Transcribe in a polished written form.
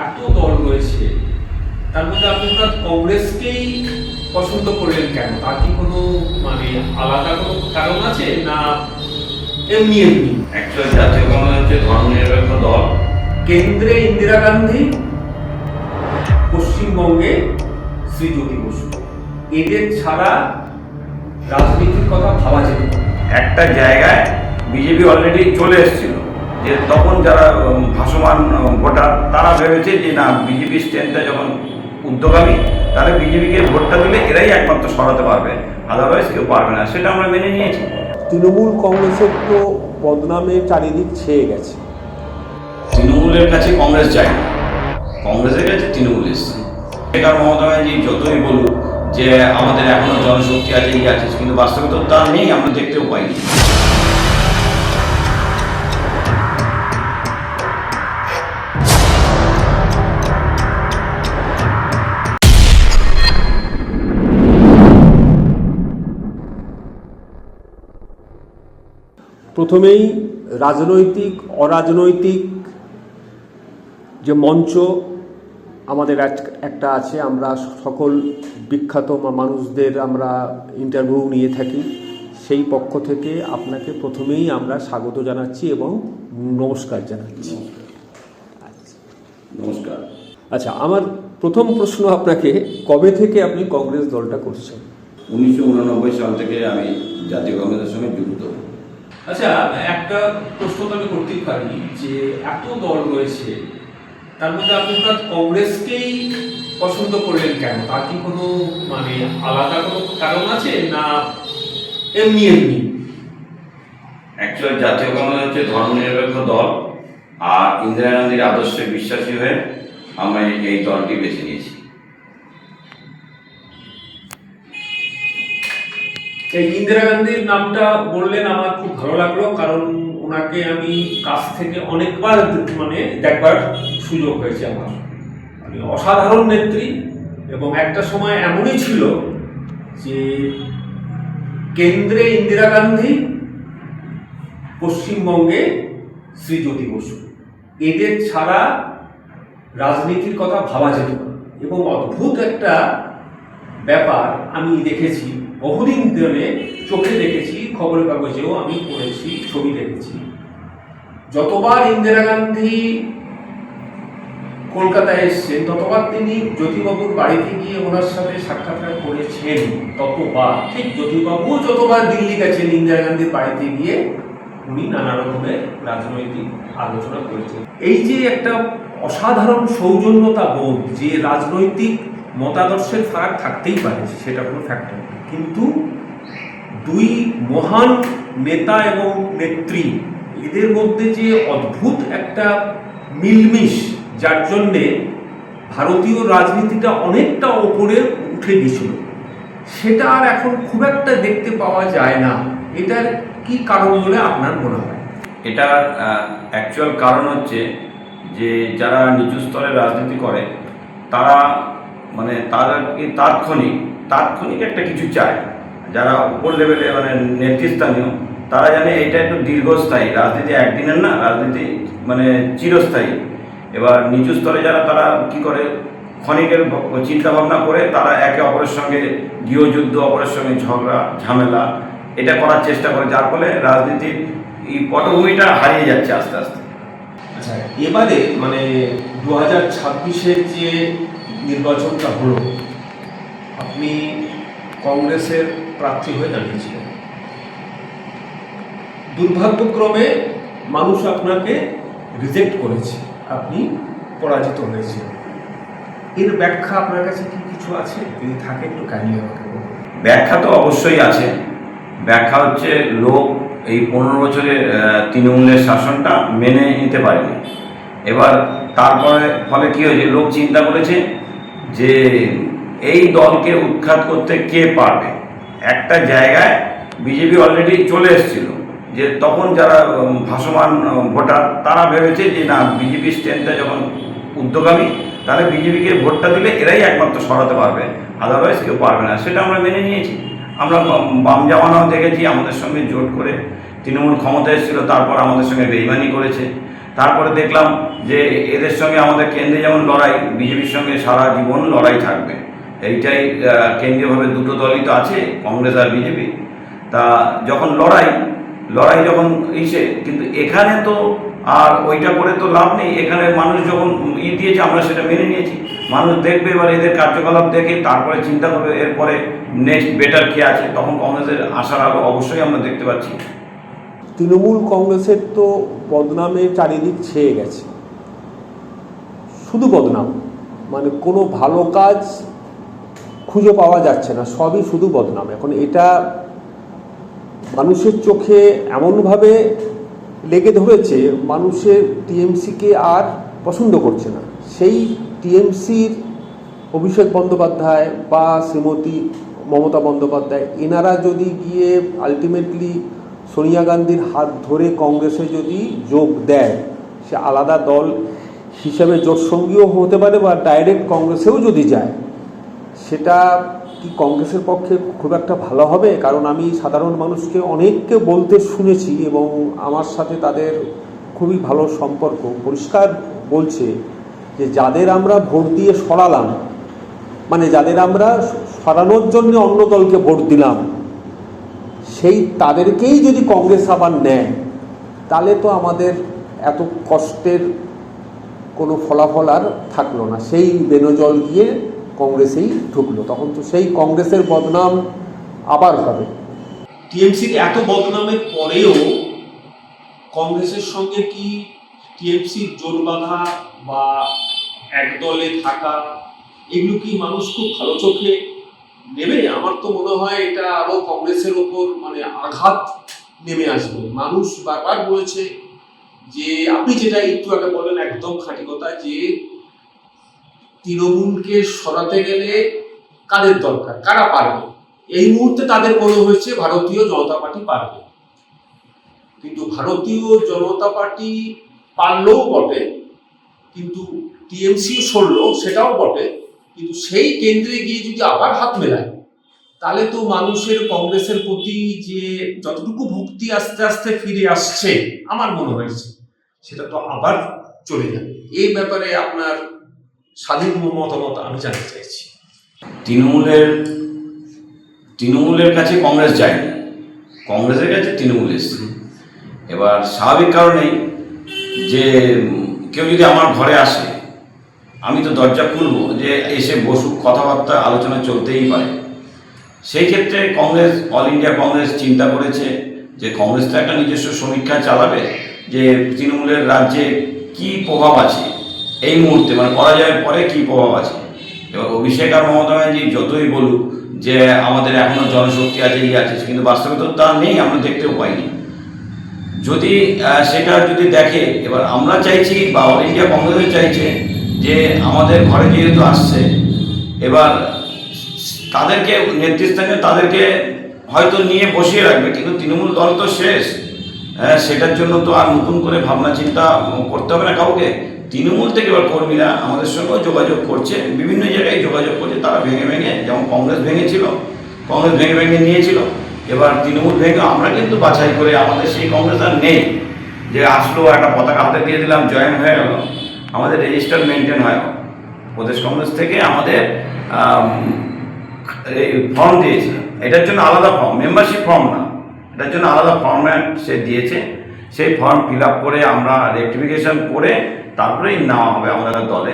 এত দল রয়েছে, তার মধ্যে আপনি কংগ্রেসকেই পছন্দ করলেন কেন? তার কি কোনো আলাদা কোনো কারণ আছে, না এমনি এমনি? অ্যাকচুয়ালি জাতীয় কংগ্রেস হচ্ছে ধর্মনিরপেক্ষ দল। কেন্দ্রে ইন্দিরা গান্ধী, পশ্চিমবঙ্গে শ্রীজ্যোতি বসু, এদের ছাড়া রাজনীতির কথা ভাবা যেত না। একটা জায়গায় বিজেপি অলরেডি চলে এসেছিল, যে তখন যারা ভাসমান ভোটার তারা ভেবেছে যে না, বিজেপি স্ট্যান্ডটা যখন উদ্যোগামী, তাহলে বিজেপিকে ভোটটা দিলে এরাই একমাত্র সরাতে পারবে, আদারওয়াইজ কেউ পারবে না। সেটা আমরা মেনে নিয়েছি। তৃণমূল কংগ্রেসের তো বদনামে চারিদিক ছেয়ে গেছে। তৃণমূলের কাছে কংগ্রেস যায় না, কংগ্রেসের কাছে তৃণমূল এসছে। এটা মমতা ব্যানার্জি যতই বলুক যে আমাদের এখনো জনশক্তি আছে, এই আছে, কিন্তু বাস্তবে তো তা নেই, আমরা দেখতেও পাইনি। প্রথমেই রাজনৈতিক অরাজনৈতিক যে মঞ্চ আমাদের একটা আছে, আমরা সকল বিখ্যাত মানুষদের আমরা ইন্টারভিউ নিয়ে থাকি। সেই পক্ষ থেকে আপনাকে প্রথমেই আমরা স্বাগত জানাচ্ছি এবং নমস্কার জানাচ্ছি। নমস্কার। আচ্ছা, আমার প্রথম প্রশ্ন আপনাকে, কবে থেকে আপনি কংগ্রেস দলটা করছেন? 1989 সাল থেকে আমি জাতীয় কংগ্রেসের সঙ্গে যুক্ত। আচ্ছা, একটা প্রশ্ন তো আমি করতেই পারি যে এত দল রয়েছে, তার মধ্যে আপনি কংগ্রেসকেই পছন্দ করলেন কেন? তার কি কোনো আলাদা কোনো কারণ আছে, না এমনি এমনি? অ্যাকচুয়ালি জাতীয় কংগ্রেস হচ্ছে ধর্মনিরপেক্ষ দল, আর ইন্দিরা গান্ধীর আদর্শে বিশ্বাসী হয়ে আমরা এই দলটি বেছে নিয়েছি। এই ইন্দিরা গান্ধীর নামটা বললেন, আমার খুব ভালো লাগলো, কারণ ওনাকে আমি কাছ থেকে অনেকবার দেখবার সুযোগ হয়েছে আমার। অসাধারণ নেত্রী, এবং একটা সময় এমনই ছিল যে কেন্দ্রে ইন্দিরা গান্ধী, পশ্চিমবঙ্গে শ্রীজ্যোতি বসু, এদের ছাড়া রাজনীতির কথা ভাবা যেত না। এবং অদ্ভুত একটা ব্যাপার আমি দেখেছি, বহুদিন ধরে চোখে দেখেছি, খবরের কাগজেও আমি পড়েছি, ছবি দেখেছি। যতবার ইন্দিরা গান্ধী কলকাতায় এসছেন, ততবার তিনি জ্যোতিবাবুর বাড়িতে গিয়ে ওনার সাথে সাক্ষাৎকার করেছেন। ততবার, ঠিক জ্যোতিবাবুও যতবার দিল্লি গেছেন, ইন্দিরা গান্ধীর বাড়িতে গিয়ে উনি নানা রকমের রাজনৈতিক আলোচনা করেছেন। এই যে একটা অসাধারণ সৌজন্যতা বোধ, যে রাজনৈতিক মতাদর্শের ফারাক থাকতেই পারে, সেটা কোনো ফ্যাক্টর নেই, কিন্তু দুই মহান নেতা এবং নেত্রী, এদের মধ্যে যে অদ্ভুত একটা মিলমিশ, যার জন্যে ভারতীয় রাজনীতিটা অনেকটা ওপরে উঠে গেছিল, সেটা আর এখন খুব একটা দেখতে পাওয়া যায় না। এটার কি কারণ বলে আপনার মনে হয়? এটার অ্যাকচুয়াল কারণ হচ্ছে যে যারা নিচু স্তরে রাজনীতি করে, তারা তাদেরকে তাৎক্ষণিক একটা কিছু চায়। যারা উপর লেভেলে নেতৃস্থানীয়, তারা জানে এটা একটু দীর্ঘস্থায়ী রাজনীতি, একদিনের না, রাজনীতি চিরস্থায়ী। এবার নিচু স্তরে যারা, তারা কি করে, ক্ষণিকের চিন্তা ভাবনা করে তারা একে অপরের সঙ্গে গৃহযুদ্ধ, অপরের সঙ্গে ঝগড়া ঝামেলা, এটা করার চেষ্টা করে, যার ফলে রাজনীতির এই পটভূমিটা হারিয়ে যাচ্ছে আস্তে আস্তে। আচ্ছা, এবারে 2026-এর যে নির্বাচনটা হলো, আপনি কংগ্রেসের প্রার্থী হয়ে দাঁড়িয়েছিলেন। দুর্ভাগ্যক্রমে মানুষ আপনাকে রিজেক্ট করেছে, আপনি পরাজিত হয়েছেন। এর ব্যাখ্যা আপনার কাছে কি কিছু আছে? যদি থাকে একটু কাহিনী আমাকে বলুন। ব্যাখ্যা তো অবশ্যই আছে। ব্যাখ্যা হচ্ছে, লোক এই 15 বছরের তৃণমূলের শাসনটা মেনে নিতে পারেনি। এবার তারপরে ফলে কি হয়েছে, লোক চিন্তা করেছে যে এই দলকে উৎখাত করতে কে পারবে। একটা জায়গায় বিজেপি অলরেডি চলে এসেছিল, যে তখন যারা ভাসমান ভোটার, তারা ভেবেছে যে না, বিজেপি স্ট্যান্ডটা যখন উদ্যোগামী, তাহলে বিজেপিকে ভোটটা দিলে এরাই একমাত্র সরাতে পারবে, আদারওয়াইজ কেউ পারবে না। সেটা আমরা মেনে নিয়েছি। আমরা বাম জামানাও দেখেছি, আমাদের সঙ্গে জোট করে তৃণমূল ক্ষমতা এসেছিল, তারপর আমাদের সঙ্গে বেইমানি করেছে। তারপরে দেখলাম যে এদের সঙ্গে আমাদের কেন্দ্রে যেমন লড়াই, বিজেপির সঙ্গে সারা জীবন লড়াই থাকবে। এইটাই কেন্দ্রীয়ভাবে দুটো দলই তো আছে, কংগ্রেস আর বিজেপি। তা যখন লড়াই যখন ইসে, কিন্তু এখানে তো আর ওইটা করে তো লাভ নেই। এখানে মানুষ যখন দিয়েছে আমরা সেটা মেনে নিয়েছি। মানুষ দেখবে এবার এদের কার্যকলাপ দেখে তারপরে চিন্তা করবে এরপরে নেক্সট বেটার কে আছে, তখন কংগ্রেসের আশার আলো অবশ্যই আমরা দেখতে পাচ্ছি। তৃণমূল কংগ্রেসের তো বদনামে চারিদিক ছেয়ে গেছে, শুধু বদনাম, মানে কোনো ভালো কাজ খুঁজে পাওয়া যাচ্ছে না, সবই শুধু বদনাম। এখন এটা মানুষের চোখে এমনভাবে লেগে ধরেছে, মানুষের টিএমসিকে আর পছন্দ করছে না। সেই টিএমসির অভিষেক বন্দ্যোপাধ্যায় বা শ্রীমতী মমতা বন্দ্যোপাধ্যায় এনারা যদি গিয়ে আলটিমেটলি সোনিয়া গান্ধীর হাত ধরে কংগ্রেসে যদি যোগ দেয়, সে আলাদা দল হিসেবে জোটসঙ্গীও হতে পারে বা ডাইরেক্ট কংগ্রেসেও যদি যায়, সেটা কি কংগ্রেসের পক্ষে খুব একটা ভালো হবে? কারণ আমি সাধারণ মানুষকে অনেককে বলতে শুনেছি এবং আমার সাথে তাদের খুবই ভালো সম্পর্ক, পরিষ্কার বলছে যে যাদের আমরা ভোট দিয়ে সরালাম, মানে যাদের আমরা সরানোর জন্য অন্য দলকে ভোট দিলাম, সেই তাদেরকেই যদি কংগ্রেস আবার নেয়, তাহলে তো আমাদের এত কষ্টের কোনো ফলাফল আর থাকলো না। সেই বেনজল গিয়ে কংগ্রেসেই ঢুকলো, তখন তো সেই কংগ্রেসের বদনাম আবার হবে। টিএমসির এত বদনামের পরেও কংগ্রেসের সঙ্গে কি টিএমসির জোট বাঁধা বা একদলে থাকা, এগুলো কি মানুষ খুব ভালো চোখে নেবে? আমার তো মনে হয় এটা আরো কংগ্রেসের ওপর মানে আঘাত নেমে আসবে। মানুষ বারবার বলেছে যে, আপনি যেটা একটু আগে বলেন একদম খাঁটি কথা, যে তৃণমূলকে সরাতে গেলে কাদের দরকার, কারা পারবে? এই মুহূর্তে তাদের মনে হয়েছে ভারতীয় জনতা পার্টি পারবে, কিন্তু ভারতীয় জনতা পার্টি পারলেও বটে, কিন্তু টিএমসি সরল সেটাও বটে, কিন্তু সেই কেন্দ্রে গিয়ে যদি আবার হাত মেলায়, তাহলে তো মানুষের কংগ্রেসের প্রতি যে যতটুকু ভক্তি আস্তে আস্তে ফিরে আসছে আমার মনে হয়েছে, সেটা তো আবার চলে যাবে। এই ব্যাপারে আপনার স্বাধীন মতামত আমি জানতে চাইছি। তৃণমূলের কাছে কংগ্রেস যায়নি, কংগ্রেসের কাছে তৃণমূল এসছে। এবার স্বাভাবিক কারণেই যে কেউ যদি আমার ঘরে আসে, আমি তো দরজা খুলবো যে এসে বসুক, কথাবার্তা আলোচনা চলতেই পারে। সেই ক্ষেত্রে কংগ্রেস, অল ইন্ডিয়া কংগ্রেস চিন্তা করেছে যে কংগ্রেস তো একটা নিজস্ব সমীক্ষা চালাবে যে তৃণমূলের রাজ্যে কি প্রভাব আছে এই মুহূর্তে, মানে পরাজয়ের পরে কি প্রভাব আছে। এবার অভিষেক আর মমতা ব্যানার্জি যতই বলুক যে আমাদের এখনো জনশক্তি আছে, এই আছে, কিন্তু বাস্তবে তো তা নেই, আমরা দেখতেও পাইনি। যদি সেটা যদি দেখে, এবার আমরা চাইছি বা অল ইন্ডিয়া কংগ্রেসও চাইছে যে আমাদের ঘরে যেহেতু আসছে, এবার তাদেরকে নেতৃস্থানীয় তাদেরকে হয়তো নিয়ে বসিয়ে রাখবে, কিন্তু তৃণমূল দল তো শেষ। সেটার জন্য তো আর নতুন করে ভাবনা চিন্তা করতে হবে না কাউকে। তৃণমূল থেকে এবার কর্মীরা আমাদের সঙ্গেও যোগাযোগ করছে, বিভিন্ন জায়গায় যোগাযোগ করছে, তারা ভেঙে ভেঙে, যেমন কংগ্রেস ভেঙেছিল, কংগ্রেস ভেঙে ভেঙে নিয়েছিল, এবার তৃণমূল ভেঙে আমরা কিন্তু বাছাই করে, আমাদের সেই কংগ্রেস আর নেই যে আসলো একটা পতাকা হাতে দিয়ে দিলাম জয়েন হয়ে গেল। আমাদের রেজিস্টার মেনটেন হয়, প্রদেশ কংগ্রেস থেকে আমাদের ফর্ম দিয়েছিল, এটার জন্য আলাদা ফর্ম, মেম্বারশিপ ফর্ম না, এটার জন্য আলাদা ফর্ম্যাট সে দিয়েছে। সেই ফর্ম ফিল আপ করে আমরা রেকটিফিকেশন করে তারপরেই নেওয়া হবে আমাদের দলে।